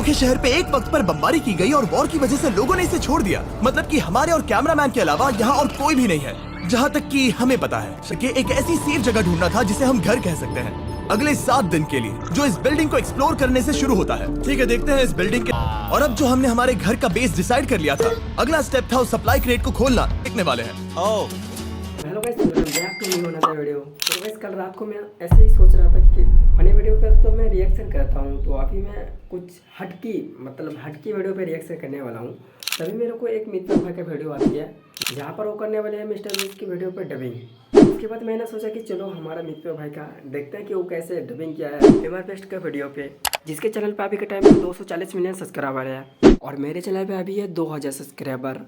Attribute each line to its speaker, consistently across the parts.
Speaker 1: अनोखे शहर पे एक वक्त पर बमबारी की गई और वॉर की वजह से लोगों ने इसे छोड़ दिया। मतलब कि हमारे और कैमरामैन के अलावा यहाँ और कोई भी नहीं है, जहाँ तक कि हमें पता है कि एक ऐसी सेफ जगह ढूंढना था जिसे हम घर कह सकते हैं अगले 7 दिन के लिए, जो इस बिल्डिंग को एक्सप्लोर करने से शुरू होता है। ठीक है, देखते हैं इस बिल्डिंग के। और अब जो हमने हमारे घर का बेस डिसाइड कर लिया था, अगला स्टेप था उस सप्लाई क्रेट को खोलना। देखने वाले हैं।
Speaker 2: Hello guys, welcome back to new another video. तो गाइस कल रात को मैं ऐसे ही सोच रहा था कि फनी वीडियो पे तो मैं रिएक्शन करता हूँ, तो अभी मैं कुछ हटकी वीडियो पे रिएक्शन करने वाला हूँ। तभी मेरे को एक मित्र भाई का वीडियो आती है जहाँ पर वो करने वाले हैं मिस्टर बीस्ट की वीडियो पे डबिंग। उसके बाद मैंने सोचा कि चलो हमारा मित्र भाई का देखते हैं कि वो कैसे डबिंग किया है एमआर बेस्ट का वीडियो पे, जिसके चैनल पे अभी के टाइम में 240 मिलियन सब्सक्राइबर है और मेरे चैनल पे अभी है 2000 सब्सक्राइबर,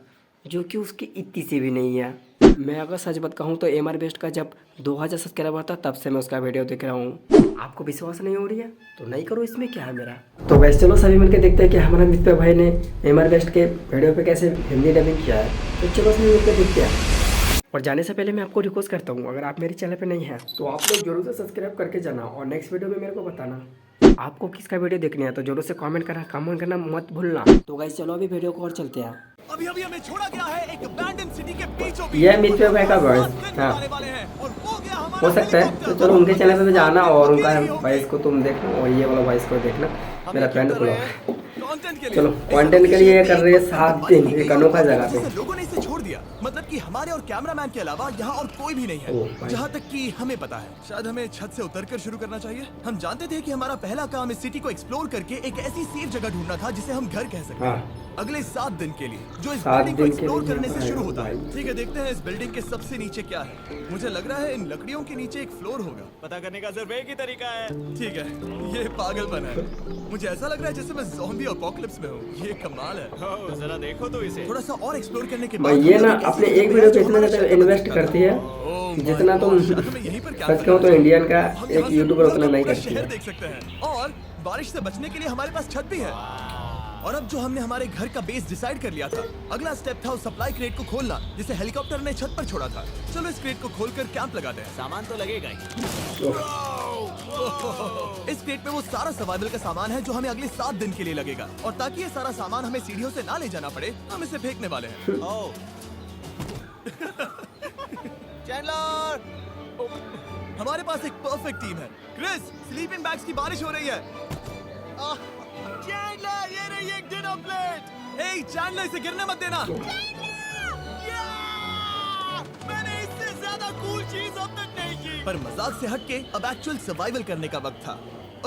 Speaker 2: जो कि उसकी इतनी सी भी नहीं है। मैं अगर सच बात कहूँ तो एमआर बेस्ट का जब 2000 सब्सक्राइबर था तब से मैं उसका वीडियो देख रहा हूँ। आपको विश्वास नहीं हो रही है तो नहीं करो, इसमें क्या है मेरा। तो वैसे चलो सभी मिलकर देखते हैं कि हमारा मित्र भाई ने एमआर बेस्ट के वीडियो पे कैसे हिंदी डबिंग किया है। तो चलो सभी मिलकर देखते हैं। और जाने से पहले मैं आपको रिक्वेस्ट करता हूँ, अगर आप मेरे चैनल पर नहीं हैं तो आप लोग जरूर से सब्सक्राइब करके जाना और नेक्स्ट वीडियो में मेरे को बताना आपको किसका वीडियो देखना है, तो जरूर से कमेंट करना मत भूलना। तो गाइस चलो अभी वीडियो को और चलते हैं।
Speaker 1: अभी हमें छोड़ा गया है एक अबैंडन सिटी के बीचों बीच।
Speaker 2: ये मित्र भाई का वॉइस हाँ हो सकता है, तो चलो उनके चैनल पे जाना और उनका वॉइस को तुम देखना और ये वाला वॉइस को देखना। मेरा फ्रेंड को चलो कंटेंट के लिए कर रही है 7 दिन एक अनोखा जगह पे।
Speaker 1: लोगों ने इसे छोड़ दिया। मतलब कि हमारे और कैमरामैन के अलावा यहाँ और कोई भी नहीं है, जहाँ तक कि हमें पता है। शायद हमें छत से उतरकर शुरू करना चाहिए। हम जानते थे कि हमारा पहला काम इस सिटी को एक्सप्लोर करके एक ऐसी सेफ जगह ढूंढना था जिसे हम घर कह सकते हैं अगले 7 दिन के लिए, जो इस बिल्डिंग को एक्सप्लोर करने से शुरू होता है। ठीक है, देखते हैं इस बिल्डिंग के सबसे नीचे क्या है। मुझे लग रहा है इन लकड़ियों के नीचे एक फ्लोर होगा।
Speaker 3: पता करने का सिर्फ एक ही तरीका है।
Speaker 1: ठीक है, ये पागलपन है। मुझे ऐसा लग रहा है जैसे मैं ज़ॉम्बी अपोकलिप्स में हूँ। ये कमाल है।
Speaker 3: जरा देखो तो इसे।
Speaker 1: थोड़ा सा और एक्सप्लोर करने के
Speaker 2: बाद ये ना अपने एक वीडियो पे इतना ज्यादा इन्वेस्ट करती है जितना तुम सच कहो तो इंडियन का एक यूट्यूबर उतना नहीं करती है।
Speaker 1: देख सकते हैं। और बारिश से बचने के लिए हमारे पास छत भी है। और अब जो हमने हमारे घर का बेस डिसाइड कर लिया था, अगला स्टेप था उस सप्लाई क्रेट को खोलना जिसे हेलीकॉप्टर ने छत पर छोड़ा था। चलो इस क्रेट को खोलकर कैंप लगाते हैं।
Speaker 3: सामान तो लगेगा ही।
Speaker 1: इस क्रेट में वो सारा सर्वाइवल का सामान है जो हमें अगले 7 दिन के लिए लगेगा। और ताकि ये सारा सामान हमें सीढ़ियों से ना ले जाना पड़े, हम इसे फेंकने वाले हैं।
Speaker 3: चैंडलर,
Speaker 1: हमारे पास एक परफेक्ट टीम है। क्रिस, स्लीपिंग बैग्स की बारिश हो रही है।
Speaker 3: चैंडलर, ये रही एक डिनर प्लेट।
Speaker 1: हे चैंडलर, इसे गिरने मत देना।
Speaker 3: मैंने इससे ज्यादा कूल चीज अब तक नहीं की।
Speaker 1: पर मजाक से हटके अब एक्चुअल सर्वाइवल करने का वक्त था।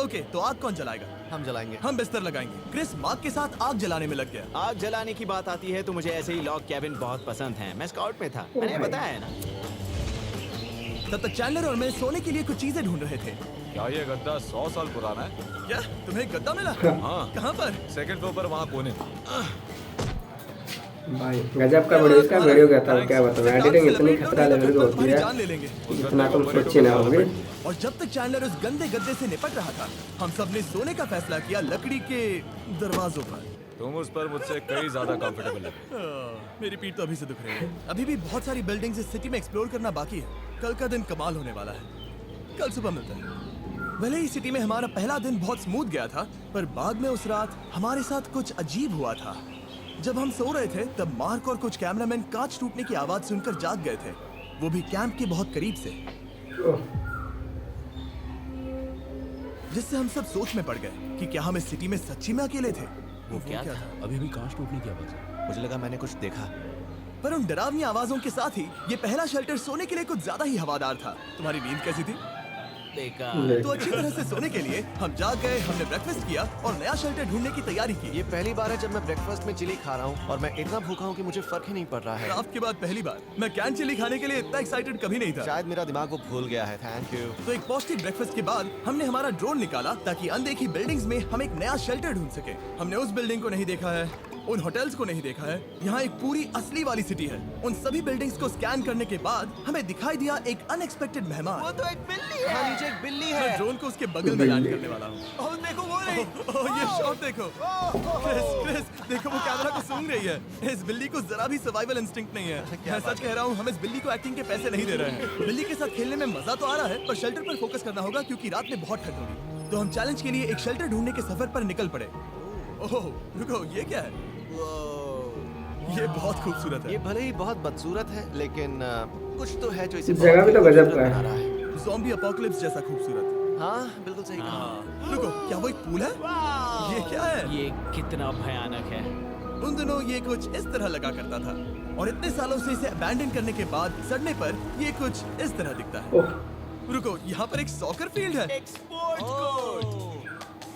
Speaker 1: ओके, तो आग कौन जलाएगा?
Speaker 3: हम जलाएंगे।
Speaker 1: हम बिस्तर लगाएंगे। क्रिस मार्क के साथ आग जलाने में लग गया।
Speaker 3: आग जलाने की बात आती है तो मुझे ऐसे ही लॉग कैबिन बहुत पसंद है। मैं स्काउट में था, मैंने बताया है ना।
Speaker 1: तब तक चैंडलर और मैं सोने के लिए कुछ चीजें ढूंढ रहे थे।
Speaker 4: क्या ये गद्दा 100 साल पुराना है?
Speaker 1: क्या तुम्हें एक गद्दा मिला?
Speaker 4: हाँ।
Speaker 1: कहाँ पर?
Speaker 4: सेकंड फ्लोर पर, वहाँ कोने में।
Speaker 2: भाई गजब का वीडियो, इसका वीडियो क्या था क्या बताऊं। एडिटिंग इतनी खतरा लेवल की होती है इतना तुम सोचे ना होंगे।
Speaker 1: और जब तक चैंडलर उस गंदे गद्दे से निपट रहा था, हम सब ने सोने का फैसला किया लकड़ी के दरवाजों पर।
Speaker 4: तुम उस पर मुझसे कई ज्यादा कंफर्टेबल लगे।
Speaker 1: मेरी पीठ तो अभी से दुख रही है। अभी भी बहुत सारी बिल्डिंग्स इस सिटी में एक्सप्लोर करना बाकी है। कल का दिन कमाल होने वाला है। कल सुबह मिलते हैं। भले ही सिटी में हमारा पहला दिन बहुत स्मूथ गया था, पर बाद में उस रात हमारे साथ कुछ अजीब हुआ था। जब हम सो रहे थे तब मार्क और कुछ कैमरामैन कांच टूटने की आवाज सुनकर जाग गए थे, वो भी कैंप के बहुत करीब से, जिससे हम सब सोच में पड़ गए कि क्या हम इस सिटी में सच्ची में अकेले थे।
Speaker 3: वो क्या था?
Speaker 4: अभी भी कांच टूटने की आवाज है।
Speaker 3: मुझे लगा मैंने कुछ देखा।
Speaker 1: पर उन डरावनी आवाजों के साथ ही ये पहला शेल्टर सोने के लिए कुछ ज्यादा ही हवादार था। तुम्हारी नींद कैसी थी? तो अच्छी तरह से सोने के लिए हम जाग गए। हमने ब्रेकफास्ट किया और नया शेल्टर ढूंढने की तैयारी की।
Speaker 5: ये पहली बार है जब मैं ब्रेकफास्ट में चिली खा रहा हूँ और मैं इतना भूखा हूँ कि मुझे फर्क ही नहीं पड़ रहा है।
Speaker 1: आपके बाद पहली बार मैं कैन चिली खाने के लिए इतना एक्साइटेड कभी नहीं था।
Speaker 5: शायद मेरा दिमाग वो भूल गया है। Thank you.
Speaker 1: तो एक पौष्टिक ब्रेकफास्ट के बाद हमने हमारा ड्रोन निकाला ताकि अनदेखी बिल्डिंग्स में हम एक नया शेल्टर ढूंढ सके। हमने उस बिल्डिंग को नहीं देखा है, उन होटल्स को नहीं देखा है। यहाँ एक पूरी असली वाली सिटी है। उन सभी बिल्डिंग्स को स्कैन करने के बाद हमें दिखाई दिया एक अनएक्सपेक्टेड मेहमान।
Speaker 3: वो तो एक बिल्ली है।
Speaker 5: हाँ, नीचे एक बिल्ली
Speaker 1: मैं
Speaker 5: है।
Speaker 1: ड्रोन को उसके बगल में लैंड करने वाला हूँ।
Speaker 3: ओह देखो वो रही।
Speaker 1: ये शॉट देखो। क्रिस, देखो वो कैमरा को सूंघ रही है। इस बिल्ली को जरा भी सर्वाइवल इंस्टिंक्ट नहीं है। मैं सच कह रहा हूँ, हम इस बिल्ली को एक्टिंग के पैसे नहीं दे रहे हैं। बिल्ली के साथ खेलने में मजा तो आ रहा है, पर शेल्टर पर फोकस करना होगा क्योंकि रात में बहुत ठंड होगी। तो हम चैलेंज के लिए एक शेल्टर ढूंढने के सफर पर निकल पड़े। ओह रुको, ये क्या है? ये बहुत खूबसूरत है।
Speaker 5: ये भले ही बहुत बदसूरत है, लेकिन कुछ तो है जो इसे
Speaker 2: जगह
Speaker 5: बहुत
Speaker 2: भी तो
Speaker 5: ही
Speaker 2: गजब
Speaker 5: खूबसूरत
Speaker 2: का है।
Speaker 5: बना रहा है।
Speaker 1: ज़ॉम्बी अपोकलिप्स जैसा खूबसूरत।
Speaker 5: हाँ, बिल्कुल सही कहा।
Speaker 1: रुको, क्या वो एक पूल है? ये क्या है?
Speaker 3: ये कितना भयानक है।
Speaker 1: उन दिनों ये कुछ इस तरह लगा करता था और इतने सालों से इसे अबैंडन करने के बाद सड़ने पर ये कुछ इस तरह दिखता है।
Speaker 2: ओह,
Speaker 1: रुको, यहाँ पर एक सॉकर फील्ड है।
Speaker 3: एक स्पोर्ट्स कोर्ट।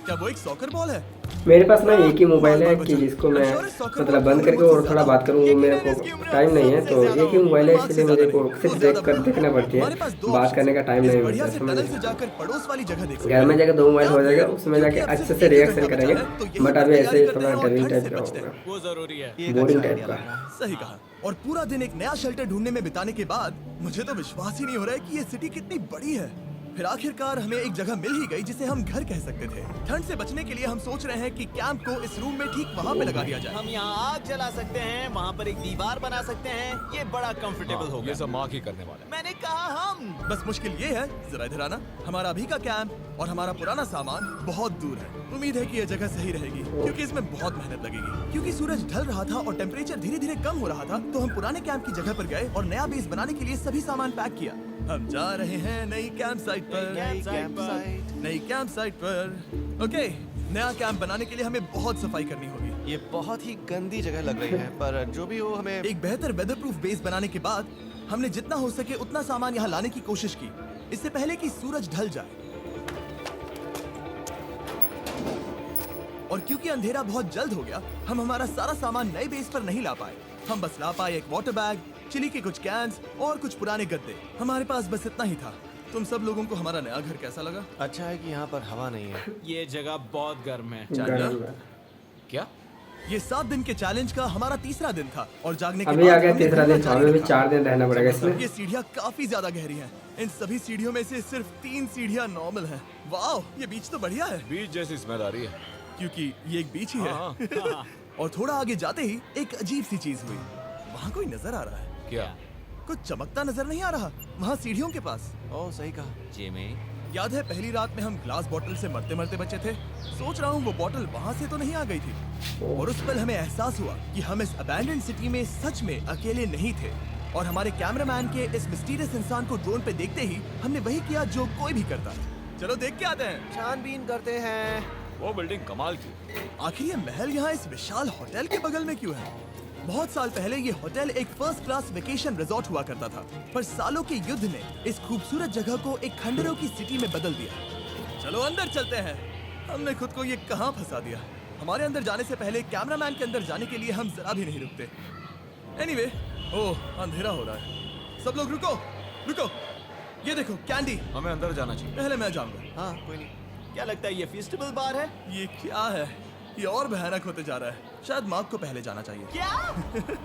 Speaker 1: क्या वो एक सॉकर बॉल है?
Speaker 2: मेरे पास ना एक ही मोबाइल है कि जिसको मैं मतलब बंद करके और थोड़ा बात करूँ, वो मेरे को टाइम नहीं है, तो एक ही मोबाइल है, इसलिए मुझे को सिर्फ देखना पड़ती है, बात करने का टाइम नहीं
Speaker 1: बढ़िया
Speaker 2: मिलता।
Speaker 1: से टनल से जाकर पड़ोस वाली जगह देख सकते
Speaker 2: घर में
Speaker 1: हैं।
Speaker 2: जाकर 2 मोबाइल हो जाएगा, उसमें जाके अच्छे से रिएक्शन करेंगे, बट अभी ऐसे ही थोड़ा डबिंग टाइप का होगा,
Speaker 3: वो जरूरी है।
Speaker 5: ये एक
Speaker 2: बोरिंग
Speaker 5: अच्छा
Speaker 2: टाइप
Speaker 5: idea
Speaker 2: का।
Speaker 5: लग रहा है।
Speaker 1: सही कहा। और पूरा दिन एक नया शेल्टर ढूंढने में बिताने के बाद मुझे तो विश्वास ही नहीं हो रहा है कि ये सिटी कितनी बड़ी है। फिर आखिरकार हमें एक जगह मिल ही गई जिसे हम घर कह सकते थे। ठंड से बचने के लिए हम सोच रहे हैं कि कैंप को इस रूम में ठीक वहाँ पे लगा दिया जाए।
Speaker 3: हम यहाँ आग जला सकते हैं, वहाँ पर एक दीवार बना सकते हैं। ये बड़ा कंफर्टेबल
Speaker 4: हाँ,
Speaker 3: होगा।
Speaker 4: ये सब माँ ही करने वाला है।
Speaker 3: मैंने कहा हम।
Speaker 1: बस मुश्किल ये है, जरा इधर आना, हमारा अभी का कैंप और हमारा पुराना सामान बहुत दूर है। उम्मीद है कि यह जगह सही रहेगी क्योंकि इसमें बहुत मेहनत लगेगी। क्योंकि सूरज ढल रहा था और टेम्परेचर धीरे धीरे कम हो रहा था, तो हम पुराने कैंप की जगह पर गए और नया बेस बनाने के लिए सभी सामान पैक किया। हम जा रहे हैं नई कैंप साइट पर।
Speaker 5: नई campsite।
Speaker 1: नई कैंप साइट पर। ओके, नया कैंप बनाने के लिए हमें बहुत सफाई करनी होगी।
Speaker 5: ये बहुत ही गंदी जगह लग रही है, पर जो भी हो हमें
Speaker 1: एक बेहतर वेदर प्रूफ बेस बनाने के बाद हमने जितना हो सके उतना सामान यहाँ लाने की कोशिश की, इससे पहले कि सूरज ढल जाए। और क्योंकि अंधेरा बहुत जल्द हो गया, हम हमारा सारा सामान नए बेस पर नहीं ला पाए। हम बस ला पाए एक वाटर बैग, चिली के कुछ कैंस और कुछ पुराने गद्दे। हमारे पास बस इतना ही था। तुम सब लोगों को हमारा नया घर कैसा लगा?
Speaker 5: अच्छा है कि यहाँ पर हवा नहीं है।
Speaker 3: ये जगह बहुत गर्म है।
Speaker 2: गर्म है।
Speaker 4: क्या?
Speaker 1: ये 7 दिन के चैलेंज का हमारा तीसरा दिन था और जागने के
Speaker 2: अभी
Speaker 1: बाद
Speaker 2: आ गया
Speaker 1: हमने
Speaker 2: तीसरा
Speaker 1: घूमना
Speaker 2: दिन,
Speaker 1: जारी
Speaker 2: हमें भी
Speaker 1: रखा।
Speaker 2: 4 दिन रहना पड़ेगा इसमें।
Speaker 1: ये सीढ़ियाँ काफी ज्यादा गहरी हैं। इन सभी सीढ़ियों में से सिर्फ 3 सीढ़ियाँ नॉर्मल हैं। वाह, ये बीच तो बढ़िया है
Speaker 4: बीच जैसी स्मेल आ रही है।
Speaker 1: क्योंकि ये एक बीच ही है।
Speaker 4: हाँ।
Speaker 1: और थोड़ा आगे जाते ही एक अजीब सी चीज हुई। वहाँ कोई नजर आ रहा है।
Speaker 4: क्या?
Speaker 1: कुछ चमकता नजर नहीं आ रहा वहाँ सीढ़ियों के पास।
Speaker 5: ओह, सही कहा।
Speaker 3: जिमी,
Speaker 1: याद है पहली रात में हम ग्लास बॉटल से मरते मरते बचे थे? सोच रहा हूँ वो बॉटल वहाँ से तो नहीं आ गई थी। और उस पल हमें एहसास हुआ कि हम इस अबैंडन्ड सिटी में सच में अकेले नहीं थे। और हमारे कैमरामैन के इस मिस्टीरियस इंसान को ड्रोन पे देखते ही हमने वही किया जो कोई भी करता। चलो देख के आते हैं।
Speaker 5: छानबीन करते हैं।
Speaker 4: वो बिल्डिंग कमाल की।
Speaker 1: आखिर ये महल यहाँ इस विशाल होटल के बगल में क्यों है? बहुत साल पहले ये होटल एक फर्स्ट क्लास वेकेशन रिजॉर्ट हुआ करता था, पर सालों के युद्ध ने इस खूबसूरत जगह को एक खंडरों की सिटी में बदल दिया। चलो अंदर चलते हैं। हमने खुद को ये कहाँ फंसा दिया। हमारे अंदर जाने से पहले कैमरामैन के अंदर जाने के लिए हम जरा भी नहीं रुकते। एनीवे, ओह अंधेरा हो रहा है। सब लोग रुको, रुको। ये देखो कैंडी।
Speaker 4: हमें अंदर जाना चाहिए।
Speaker 1: पहले मैं जाऊंगा।
Speaker 5: हाँ, कोई नहीं।
Speaker 3: क्या लगता है ये फेस्टिवल बार है?
Speaker 1: ये क्या है? ये और भयानक होते जा रहा है। शायद मार्क को पहले जाना चाहिए।
Speaker 3: क्या?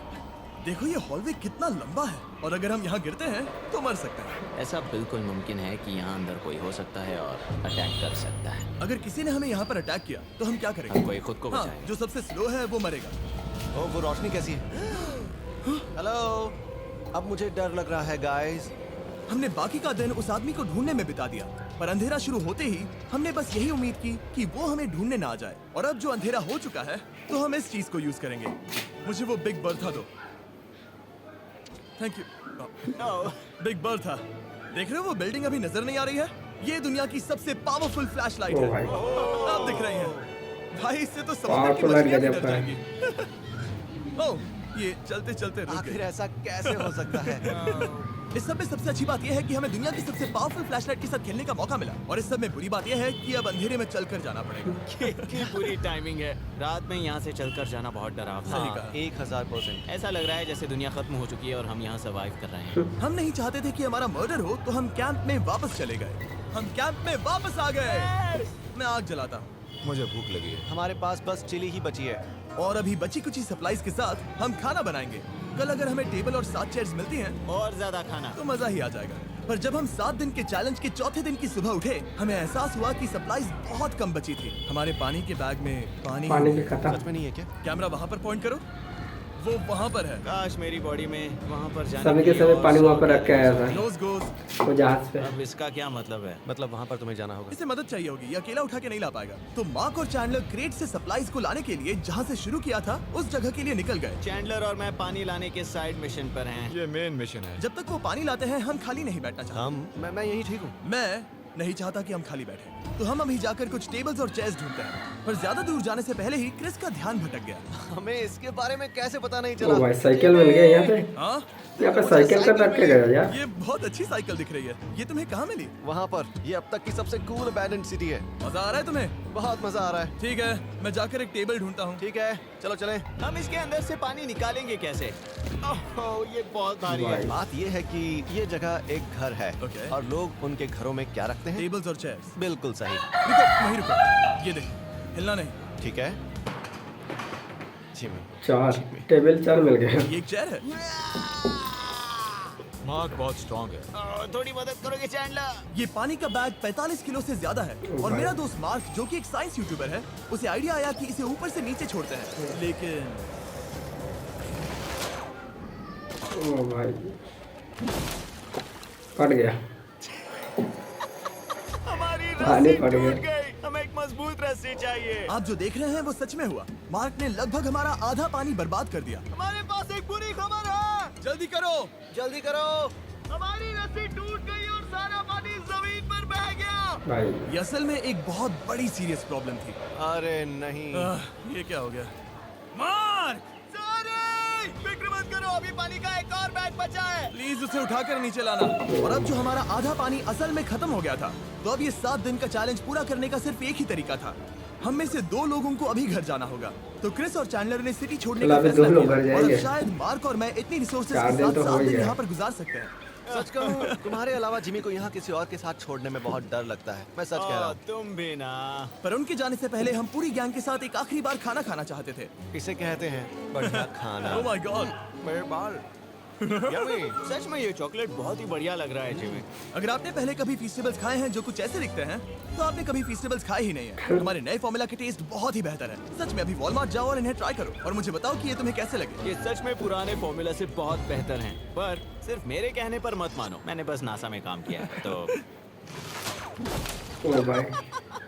Speaker 1: देखो ये हॉलवे कितना लंबा है और अगर हम यहाँ गिरते हैं तो मर सकते हैं।
Speaker 3: ऐसा बिल्कुल मुमकिन है कि यहाँ अंदर कोई हो सकता है और अटैक कर सकता है।
Speaker 1: अगर किसी ने हमें यहाँ पर अटैक किया तो हम क्या करेंगे?
Speaker 3: कोई खुद को
Speaker 1: हाँ,
Speaker 3: बचाए।
Speaker 1: जो सबसे स्लो है वो मरेगा।
Speaker 5: ओह, वो रोशनी कैसी है? हेलो, अब मुझे डर लग रहा है गाइस।
Speaker 1: हमने बाकी का दिन उस आदमी को ढूंढने में बिता दिया, पर अंधेरा शुरू होते ही हमने बस यही उम्मीद की कि वो हमें ढूंढने ना आ जाए। और अब जो अंधेरा हो चुका है तो हम इस चीज को यूज करेंगे। मुझे वो बिग बर्था दो। Thank you. Big Bertha. देख रहे हो वो बिल्डिंग अभी नजर नहीं आ रही है? ये दुनिया की सबसे पावरफुल फ्लैश लाइट
Speaker 2: ओ
Speaker 1: है।
Speaker 2: भाई,
Speaker 1: अब दिख रही है भाई, इससे तो समुद्र की
Speaker 2: Powerful light
Speaker 1: मछलियां भी
Speaker 2: गजब
Speaker 1: डर
Speaker 2: का है।
Speaker 1: जाएंगी। ओह, ये चलते चलते रुक
Speaker 5: आखिर
Speaker 1: गए।
Speaker 5: ऐसा कैसे हो सकता है?
Speaker 1: इस सब में सबसे अच्छी बात यह है कि हमें दुनिया की सबसे पावरफुल फ्लैशलाइट के साथ खेलने का मौका मिला। और इस सब में बुरी बात यह है कि अब अंधेरे में चलकर जाना पड़ेगा।
Speaker 3: कितनी बुरी टाइमिंग है। रात में यहाँ से चलकर जाना बहुत डरावना
Speaker 1: सही
Speaker 3: है।
Speaker 1: कहा।
Speaker 5: 1000%।
Speaker 3: ऐसा लग रहा है जैसे दुनिया खत्म हो चुकी है और हम यहाँ सर्वाइव कर रहे हैं।
Speaker 1: हम नहीं चाहते थे कि हमारा मर्डर हो, तो हम कैंप में वापस चले गए। हम कैंप में वापस आ गए। मैं आग जलाता हूँ
Speaker 4: मुझे भूख लगी है।
Speaker 5: हमारे पास बस चिली ही बची है।
Speaker 1: और अभी बची कुछ सप्लाईज के साथ हम खाना बनाएंगे। कल अगर हमें टेबल और 7 चेयर्स मिलती हैं
Speaker 3: और ज्यादा खाना।
Speaker 1: तो मजा ही आ जाएगा। पर जब हम 7 दिन के चैलेंज के चौथे दिन की सुबह उठे, हमें एहसास हुआ कि सप्लाईज बहुत कम बची थी। हमारे पानी के बैग में पानी
Speaker 2: पानी की खत्म।
Speaker 5: सच में नहीं है क्या?
Speaker 1: कैमरा वहां पर पॉइंट करो। वो वहाँ पर है।
Speaker 3: काश मेरी बॉडी में वहाँ पर जाने
Speaker 2: समय के
Speaker 3: लिए
Speaker 2: समय
Speaker 3: और
Speaker 2: पानी
Speaker 3: 100
Speaker 2: वहाँ पर रख के आया था
Speaker 1: क्लोज गोज।
Speaker 2: वो जहाज पे।
Speaker 3: अब इसका क्या मतलब है?
Speaker 5: मतलब वहाँ पर तुम्हें जाना होगा।
Speaker 1: इसे मदद चाहिए होगी, ये अकेला उठा के नहीं ला पाएगा। तो मार्क और चैंडलर क्रेट से सप्लाईज को लाने के लिए जहाँ से शुरू किया था उस जगह के लिए निकल गए।
Speaker 3: चैंडलर और मैं पानी लाने के साइड मिशन पर हैं।
Speaker 4: ये मेन मिशन है।
Speaker 1: जब तक वो पानी लाते हैं हम खाली नहीं बैठना चाहते।
Speaker 5: मैं यही ठीक हूँ।
Speaker 1: मैं नहीं चाहता कि हम खाली बैठे, तो हम अभी जाकर कुछ टेबल्स और चेयर्स ढूंढते हैं। पर ज्यादा दूर जाने से पहले ही क्रिस का ध्यान भटक गया।
Speaker 5: हमें इसके बारे में कैसे पता नहीं
Speaker 2: ओ
Speaker 5: चला?
Speaker 2: भाई साइकिल मिल गया यहाँ पे।
Speaker 1: हाँ,
Speaker 2: यहाँ पे साइकिल का रख के गया यार।
Speaker 1: ये बहुत अच्छी साइकिल दिख रही है। ये तुम्हें कहाँ मिली?
Speaker 5: वहाँ पर ये अब तक की सबसे कूल अबैंडन्ड सिटी है।
Speaker 1: मजा आ रहा है तुम्हें?
Speaker 5: बहुत मजा आ रहा है।
Speaker 1: ठीक है, मैं जाकर एक टेबल ढूंढता हूँ।
Speaker 5: ठीक है, चलो चलें।
Speaker 3: हम इसके अंदर से पानी निकालेंगे कैसे? ओह, ये बहुत भारी है।
Speaker 5: बात ये है कि ये जगह एक घर है
Speaker 1: Okay.
Speaker 5: और लोग उनके घरों में क्या रखते हैं?
Speaker 1: टेबल्स और चेयर्स।
Speaker 5: बिल्कुल सही।
Speaker 1: रुको, वहीं रुको। ये देख, हिलना नहीं।
Speaker 5: ठीक है जिमी।
Speaker 2: 4 टेबल 4 मिल गए।
Speaker 1: ये एक चेयर है।
Speaker 4: मार्क बहुत स्ट्रांग है।
Speaker 3: थोड़ी मदद करोगे चैंडलर?
Speaker 1: ये पानी का बैग 45 किलो से ज्यादा है और मेरा दोस्त मार्क जो कि एक साइंस यूट्यूबर है, उसे आइडिया आया कि इसे ऊपर से नीचे छोड़ते हैं। लेकिन
Speaker 2: ओ भाई फट गया।
Speaker 3: हमारी
Speaker 2: पानी
Speaker 3: रस्सी
Speaker 2: फट
Speaker 3: टूट
Speaker 2: गई।
Speaker 3: गई। हमें एक मजबूत रस्सी चाहिए।
Speaker 1: आप जो देख रहे हैं वो सच में हुआ। मार्क ने लगभग हमारा आधा पानी बर्बाद कर दिया।
Speaker 3: हमारे पास एक बुरी खबर है।
Speaker 1: जल्दी करो।
Speaker 5: जल्दी करो।
Speaker 3: हमारी रस्सी टूट गई और सारा पानी जमीन पर बह गया।
Speaker 2: भाई
Speaker 1: ये असल में एक बहुत बड़ी सीरियस प्रॉब्लम थी।
Speaker 5: अरे नहीं।
Speaker 1: ये क्या हो गया? मार्क,
Speaker 3: सॉरी, फिक्र मत करो, अभी पानी का एक और बैग बचा है।
Speaker 1: प्लीज उसे उठाकर नीचे लाना। और अब जो हमारा आधा पानी असल में खत्म हो गया था, तो अब ये 7 दिन का चैलेंज पूरा करने का सिर्फ एक ही तरीका था। हम में से 2 लोगों को अभी घर जाना होगा। तो क्रिस और चैंडलर ने सिटी छोड़ने का
Speaker 2: अभी
Speaker 1: फैसला
Speaker 2: 2 लोग
Speaker 1: किया।
Speaker 2: घर
Speaker 1: और
Speaker 2: जाएंगे।
Speaker 1: अब शायद मार्क और मैं इतनी रिसोर्सेज
Speaker 2: 4
Speaker 1: के
Speaker 2: दिन
Speaker 1: साथ
Speaker 2: तो हो
Speaker 1: 7
Speaker 2: ही
Speaker 1: दिन
Speaker 2: गए।
Speaker 1: यहाँ पर गुजार सकते हैं।
Speaker 5: सच कहूँ तुम्हारे अलावा जिमी को यहाँ किसी और के साथ छोड़ने में बहुत डर लगता है। मैं सच कह रहा हूँ।
Speaker 3: तुम भी ना।
Speaker 1: पर उनके जाने से पहले हम पूरी गैंग के साथ एक आखिरी बार खाना खाना चाहते थे।
Speaker 5: इसे कहते हैं बढ़िया खाना।
Speaker 1: Oh my God.
Speaker 5: मेरे बाल। यम्मी।
Speaker 3: सच में ये चॉकलेट बहुत ही बढ़िया लग रहा है जिमी।
Speaker 1: अगर आपने पहले कभी फीस्टेबल्स खाए हैं जो कुछ ऐसे दिखते हैं, तो आपने कभी फीस्टेबल्स खाए ही नहीं है। हमारे नए फॉर्मूला के टेस्ट बहुत ही बेहतर है। सच में अभी वॉलमार्ट जाओ और इन्हें ट्राई करो और मुझे बताओ कि ये तुम्हें कैसे लगे।
Speaker 3: ये सच में पुराने फॉर्मूला से बहुत बेहतर हैं। पर सिर्फ मेरे कहने पर मत मानो, मैंने बस नासा में काम किया है। तो
Speaker 2: ओ भाई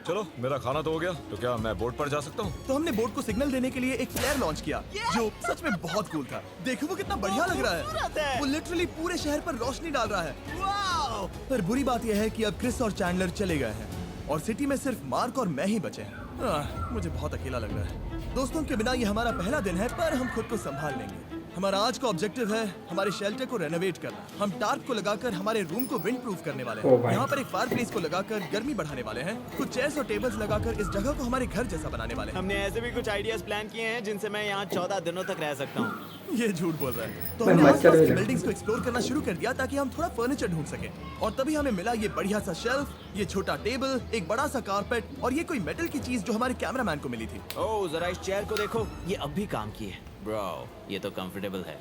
Speaker 4: चलो मेरा खाना तो हो गया, तो क्या मैं बोट पर जा सकता हूँ?
Speaker 1: तो हमने बोट को सिग्नल देने के लिए एक फ्लेयर लॉन्च किया जो सच में बहुत कूल था। देखो वो कितना बढ़िया लग रहा
Speaker 3: खूबसूरत
Speaker 1: है।
Speaker 3: है।
Speaker 1: वो लिटरली पूरे शहर पर रोशनी डाल रहा है।
Speaker 3: वाओ!
Speaker 1: पर बुरी बात यह है कि अब क्रिस और चैंडलर चले गए हैं और सिटी में सिर्फ मार्क और मैं ही बचे हैं। मुझे बहुत अकेला लग रहा है। दोस्तों के बिना ये हमारा पहला दिन है, पर हम खुद को संभाल लेंगे। हमारा आज का ऑब्जेक्टिव है हमारे शेल्टर को रेनोवेट करना। हम टार्प को लगाकर हमारे रूम को विंड प्रूफ करने वाले
Speaker 2: ओ
Speaker 1: हैं।
Speaker 2: भाई।
Speaker 1: यहाँ पर एक फायर प्लेस को लगाकर गर्मी बढ़ाने वाले हैं। कुछ चेयर्स और टेबल्स लगाकर इस जगह को हमारे घर जैसा बनाने वाले हैं।
Speaker 3: हमने ऐसे भी कुछ आइडियाज प्लान किए हैं जिनसे मैं यहाँ 14 दिनों तक रह सकता हूँ।
Speaker 1: ये झूठ बोल रहा है। तो
Speaker 2: मैं
Speaker 1: हमने
Speaker 2: मच्छर
Speaker 1: आसपास
Speaker 2: भी
Speaker 1: की
Speaker 2: लगा।
Speaker 1: बिल्डिंग्स को एक्सप्लोर करना शुरू कर दिया ताकि हम थोड़ा फर्नीचर ढूंढ सकें। और तभी हमें मिला ये बढ़िया सा शेल्फ, ये छोटा टेबल, एक बड़ा सा कारपेट और ये कोई मेटल की चीज जो हमारे कैमरामैन को मिली थी।
Speaker 3: ओह, जरा इस चेयर को देखो, ये अब भी काम की है। ब्रो, ये तो कंफर्टेबल है।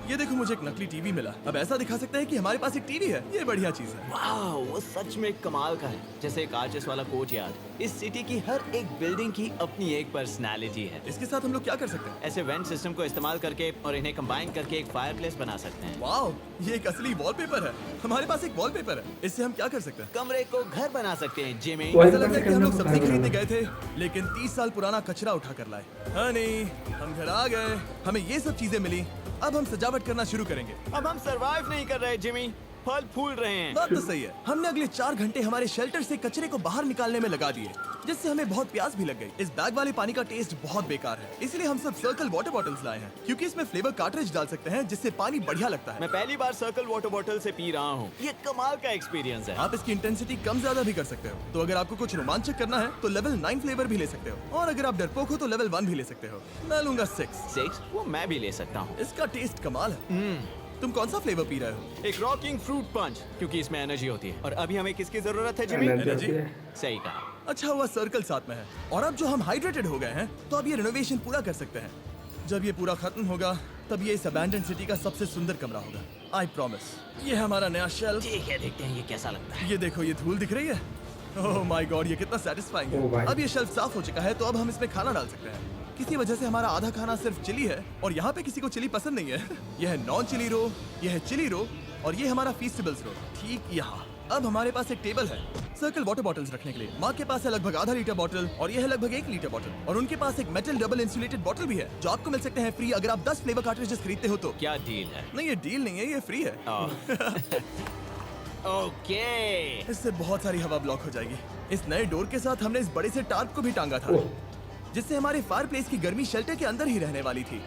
Speaker 1: ये देखो मुझे एक नकली टीवी मिला। अब ऐसा दिखा सकते हैं कि हमारे पास एक टीवी है। ये बढ़िया चीज है।
Speaker 3: वाह, वो सच में कमाल का है। जैसे एक आर्टिस्ट वाला कोच यार्ड। इस सिटी की हर एक बिल्डिंग की अपनी एक पर्सनालिटी है।
Speaker 1: इसके साथ हम लोग क्या कर सकते हैं?
Speaker 3: ऐसे वेंट सिस्टम को इस्तेमाल करके और इन्हें कंबाइन करके एक फायरप्लेस बना सकते हैं।
Speaker 1: वाओ, ये एक असली वॉलपेपर है। हमारे पास एक वॉलपेपर है। इससे हम क्या कर सकते हैं?
Speaker 3: कमरे को घर बना सकते हैं जिमी।
Speaker 2: वही
Speaker 1: ऐसा लगता है कि हम लोग
Speaker 2: करना
Speaker 1: सब्जी
Speaker 2: पड़ता है।
Speaker 1: खरीदने गए थे, लेकिन 30 साल पुराना कचरा उठा कर लाए। हनी, हम घर आ गए। हमें ये सब चीजें मिली। अब हम सजावट करना शुरू करेंगे।
Speaker 3: अब हम सरवाइव नहीं कर रहे जिमी, फल फूल रहे हैं।
Speaker 1: बात तो सही है। हमने अगले 4 घंटे हमारे शेल्टर से कचरे को बाहर निकालने में लगा दिए, जिससे हमें बहुत प्यास भी लग गई। इस बैग वाले पानी का टेस्ट बहुत बेकार है, इसलिए हम सब सर्कल वाटर बॉटल्स लाए हैं, क्योंकि इसमें फ्लेवर कार्ट्रिज डाल सकते हैं जिससे पानी बढ़िया लगता है।
Speaker 3: मैं पहली बार सर्कल वाटर बॉटल से पी रहा हूँ। ये कमाल का एक्सपीरियंस है।
Speaker 1: आप इसकी इंटेंसिटी कम ज्यादा भी कर सकते हो। तो अगर आपको कुछ रोमांचक करना है तो लेवल 9 फ्लेवर भी ले सकते हो, और अगर आप डरपोक हो तो लेवल 1 भी ले सकते हो। मैं लूंगा 6।
Speaker 3: 6 वो मैं भी ले सकता हूँ।
Speaker 1: इसका टेस्ट कमाल है। तुम कौन सा फ्लेवर पी रहे हो?
Speaker 3: एक रॉकिंग फ्रूट पंच, क्योंकि इसमें एनर्जी होती है। और अभी हमें किसकी जरूरत है जिमी?
Speaker 2: एनर्जी होती है।
Speaker 3: सही कहा।
Speaker 1: अच्छा हुआ सर्कल साथ में है। और अब जो हम हाइड्रेटेड हो गए हैं, तो अब ये रिनोवेशन पूरा कर सकते हैं। जब ये पूरा खत्म होगा तब ये इस अबैंडन सिटी का सबसे सुंदर कमरा होगा। I promise. ये है हमारा नया शेल्फ।
Speaker 3: ठीक है, देखते हैं ये कैसा लगता है।
Speaker 1: ये देखो, ये धूल दिख रही है। ओह माय गॉड, ये कितना सेटिस्फाइंग
Speaker 2: ओह भाई।
Speaker 1: है। अब ये शेल्फ साफ हो चुका है तो अब हम इसमें खाना डाल सकते हैं। किसी वजह से हमारा आधा खाना सिर्फ चिली है और यहाँ पे किसी को चिली पसंद नहीं है। यह है नॉन चिली रो, यह है चिली रो और ये हमारा फीस्टेबल्स रो ठीक यहाँ। अब हमारे पास एक टेबल है सर्कल वाटर बॉटल्स रखने के लिए। माँ के पास है लगभग आधा लीटर बॉटल और ये है लगभग 1 लीटर बॉटल और उनके पास एक मेटल डबल इंसुलेटेड बॉटल भी है जो आपको मिल सकते हैं फ्री अगर आप 10 फ्लेवर कार्ट्रिजेस खरीदते हो तो।
Speaker 3: क्या डील है?
Speaker 1: नहीं ये डील नहीं है, ये फ्री है।
Speaker 3: ओके।
Speaker 1: इससे बहुत सारी हवा ब्लॉक हो जाएगी। इस नए डोर के साथ हमने इस बड़े से टार्प को भी टांगा था जिससे हमारे फायर प्लेस की गर्मी शेल्टर के अंदर ही रहने वाली थी।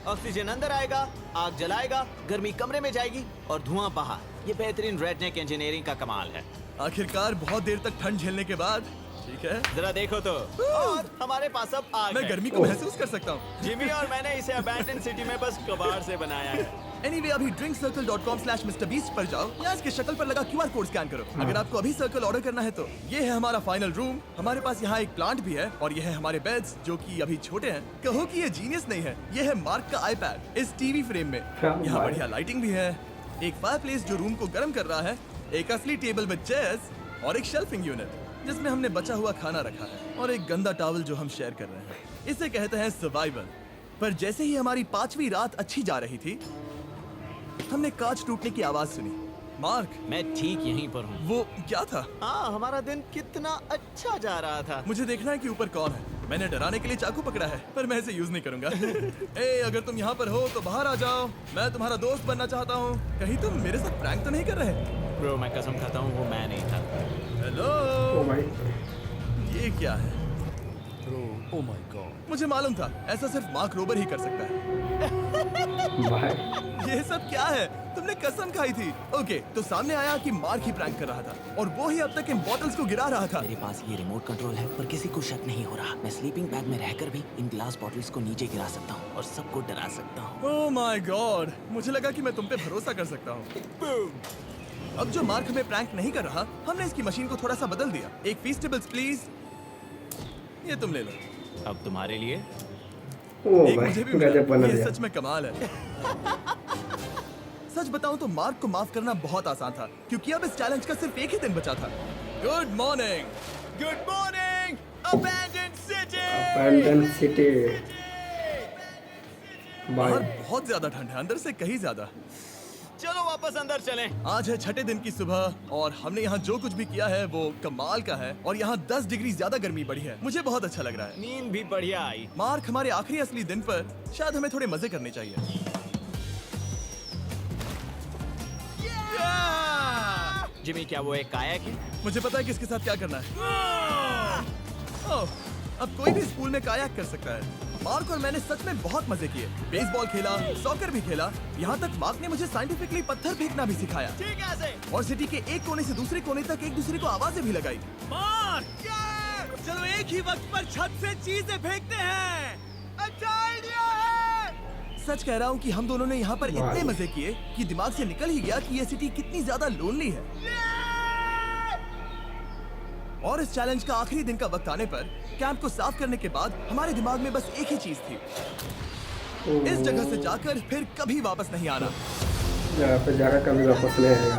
Speaker 3: ऑक्सीजन अंदर आएगा, आग जलाएगा, गर्मी कमरे में जाएगी और धुआं बाहर। ये बेहतरीन रेडनेक इंजीनियरिंग का कमाल है।
Speaker 1: आखिरकार बहुत देर तक ठंड झेलने के बाद ठीक है।
Speaker 3: जरा देखो तो, और हमारे पास अब आग
Speaker 1: मैं
Speaker 3: है।
Speaker 1: गर्मी को महसूस कर सकता हूँ।
Speaker 3: जिमी और मैंने इसे अबैंडन सिटी में बस कबाड़ से बनाया है।
Speaker 1: Anyway, अभी drinkcircle.com/MrBeast पर जाओ या इसके शक्ल पर लगा QR कोड स्कैन करो। अगर आपको अभी सर्कल ऑर्डर करना है तो ये है हमारा फाइनल रूम। हमारे पास यहाँ एक प्लांट भी है और ये है हमारे बेड्स जो कि अभी छोटे हैं। कहो कि ये जीनियस नहीं है, ये है मार्क का iPad इस टीवी फ्रेम में। यहाँ बढ़िया लाइटिंग भी है, एक फायरप्लेस जो रूम को गर्म कर रहा है, एक असली टेबल विद चेयर्स और एक शेल्फिंग यूनिट जिसमें हमने बचा हुआ खाना रखा है और एक गंदा टॉवल जो हम शेयर कर रहे हैं। इसे कहते हैं सर्वाइवल। पर जैसे ही हमारी 5वीं रात अच्छी जा रही थी हमने कांच टूटने की आवाज सुनी। मार्क,
Speaker 3: मैं ठीक यहीं पर हूँ।
Speaker 1: वो क्या था?
Speaker 3: हाँ, हमारा दिन कितना अच्छा जा रहा था।
Speaker 1: मुझे देखना है कि ऊपर कौन है। मैंने डराने के लिए चाकू पकड़ा है पर मैं इसे यूज नहीं करूंगा। ए, अगर तुम यहाँ पर हो तो बाहर आ जाओ, मैं तुम्हारा दोस्त बनना चाहता हूँ। कहीं तुम मेरे साथ प्रैंक तो नहीं कर रहे?
Speaker 3: ब्रो, मैं कसम खाता हूँ वो मैं नहीं था।
Speaker 1: हेलो,
Speaker 2: ओ भाई।
Speaker 1: ये क्या है?
Speaker 5: Bro, oh my God.
Speaker 1: मुझे मालूम था ऐसा सिर्फ मार्क रोबर ही कर सकता है।
Speaker 2: भाई
Speaker 1: ये सब क्या है? तुमने कसम खाई थी। ओके, तो सामने आया कि मार्क ही प्रैंक कर रहा था और वो ही अब तक इन बॉटल्स को गिरा रहा था।
Speaker 6: मेरे पास ये रिमोट कंट्रोल है पर किसी को शक नहीं हो रहा। मैं स्लीपिंग बैग में रहकर भी इन ग्लास बॉटल्स को नीचे गिरा सकता हूँ और सबको डरा सकता हूँ।
Speaker 1: ओह माय गॉड, मुझे लगा कि मैं तुम पे भरोसा कर सकता हूँ। अब जो मार्क हमें प्रैंक नहीं कर रहा, हमने इसकी मशीन को थोड़ा सा बदल दिया। एक फीस्टेबल्स प्लीज, ये तुम ले लो।
Speaker 3: अब तुम्हारे लिए।
Speaker 2: ओ
Speaker 1: एक
Speaker 2: भाई
Speaker 1: मुझे भी
Speaker 2: गजब बना
Speaker 1: मिला। ये
Speaker 2: दिया।
Speaker 1: सच में कमाल है। सच बताऊं तो मार्क को माफ करना बहुत आसान था क्योंकि अब इस चैलेंज का सिर्फ एक ही दिन बचा था। Good morning, good morning abandoned city.
Speaker 2: Abandon city.
Speaker 1: बाहर
Speaker 2: भाई
Speaker 1: बहुत ज्यादा ठंड है, अंदर से कहीं ज्यादा।
Speaker 3: चलो वापस अंदर चलें।
Speaker 1: आज है 6ठे दिन की सुबह और हमने यहाँ जो कुछ भी किया है वो कमाल का है और यहाँ 10 डिग्री ज्यादा गर्मी बढ़ी है। मुझे बहुत अच्छा लग रहा है।
Speaker 3: नींद भी बढ़िया आई।
Speaker 1: मार्क, हमारे आखिरी असली दिन पर शायद हमें थोड़े मजे करने चाहिए।
Speaker 3: जिमी, क्या वो एक काया की?
Speaker 1: मुझे पता है किसके साथ क्या करना है। ओह, अब कोई भी स्कूल में कायाक कर सकता है। मार्क और मैंने सच में बहुत मजे किए। बेसबॉल खेला, सॉकर भी खेला, यहाँ तक मार्क ने मुझे साइंटिफिकली पत्थर फेंकना भी सिखाया
Speaker 3: ठीक है ऐसे।
Speaker 1: और सिटी के एक कोने से दूसरे कोने तक एक दूसरे को आवाजें भी लगाई।
Speaker 3: मार्क,
Speaker 1: चलो एक ही वक्त पर छत से चीजें फेंकते हैं। अच्छा आइडिया है। सच कह रहा हूँ कि हम दोनों ने यहाँ पर इतने मजे किए कि दिमाग से निकल ही गया कि ये सिटी कितनी ज्यादा लोनली है। और इस चैलेंज का आखिरी दिन का वक्त आने पर कैंप को साफ करने के बाद हमारे दिमाग में बस एक ही चीज थी, इस जगह से जाकर फिर कभी वापस नहीं आना।
Speaker 2: यहाँ पे जाकर कभी वापस नहीं आएगा।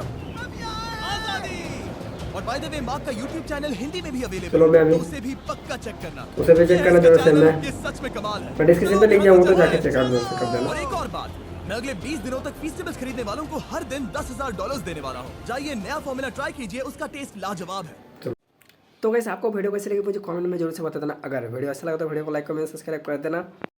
Speaker 1: और बाय द वे, मार्क का YouTube चैनल हिंदी में भी
Speaker 2: चलो
Speaker 1: अवेलेबल
Speaker 2: मैं
Speaker 1: है,
Speaker 2: अभी-
Speaker 1: तो उसे भी पक्का चेक करना।
Speaker 2: उसे भी चेक करना जरूर से। मैं
Speaker 1: ये सच में कमाल है।
Speaker 2: मैं डिस्क्रिप्शन पे लिंक जाऊंगा तो जाके चेक कर देना।
Speaker 1: और एक और बात, मैं अगले 20 दिनों तक फीस्टेबल्स खरीदने वालों को हर दिन $10,000 देने वाला हूँ। जाइए नया फॉर्मूला ट्राई कीजिए, उसका टेस्ट लाजवाब है।
Speaker 2: तो गाइस, आपको वीडियो कैसे लगी मुझे कमेंट में जरूर से बता देना। अगर वीडियो अच्छा लगा तो वीडियो को लाइक कमेंट सब्सक्राइब कर देना।